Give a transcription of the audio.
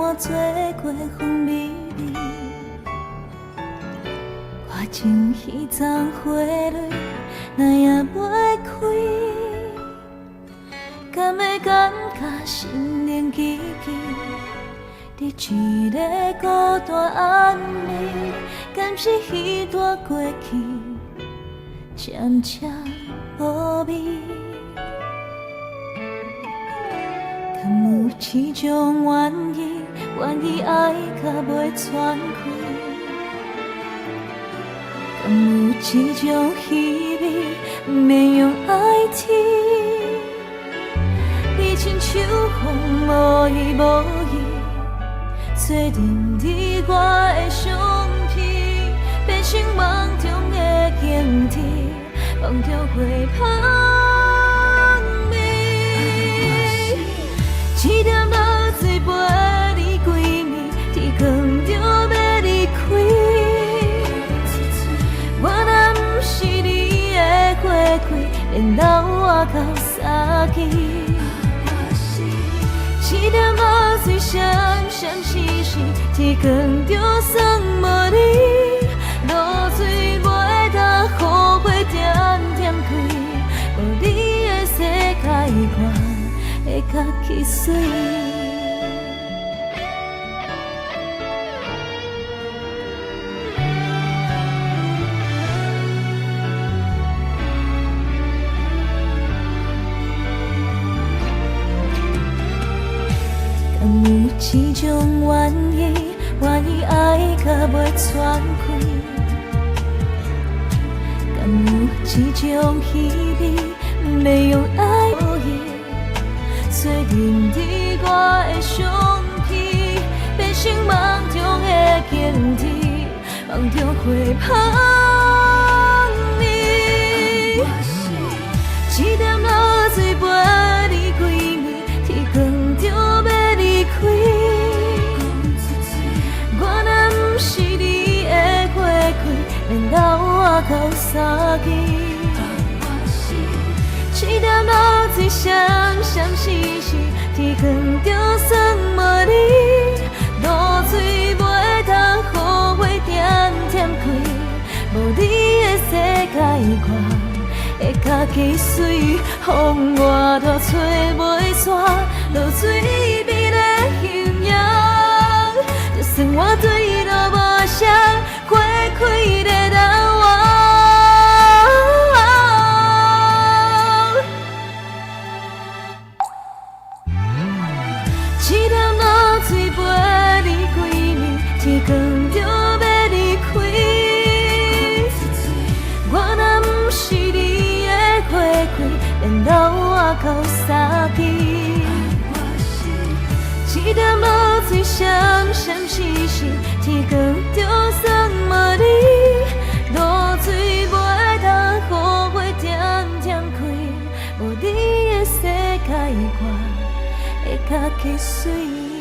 伴做过风味味，我情彼丛花蕊，哪也袂开，敢会感觉心灵寂寂？伫一个孤单暗暝，敢是彼段过去渐渐无味？敢有一种愿意，愿意爱甲袂喘气？敢有一种气味，不免用爱天？你亲像风无依无依，做阵伫我的相片，变成梦中的景致，梦中花香味。一点落水陪你几暝，天光就要离开。我若不是你的花开，连老我到三更。一点落水闪闪烁烁，天光就算无你，露水袂当雨花点点开，无你的世界我会较起水。敢有一种愿意，愿意爱甲袂喘气？敢有一种气味，不免用爱无意？做阵伫我的相片，变成梦中的景致，梦中花香味。一点落水陪你几暝，天光就要离开。我若不是你的花开，连老我到三更。一点落水闪闪烁烁，天光就算无你，露水袂当雨花点点开，无你的世界我会较起水。风外头吹袂散，露水边的形样，就算我对路无声，花开在等我。一点落水陪你几暝，天光就要离开。我若不是你的花开，连老我到三更。一点落水闪闪烁烁，天光就算无你，露水袂当雨花点点开，无你的世界我会较起水。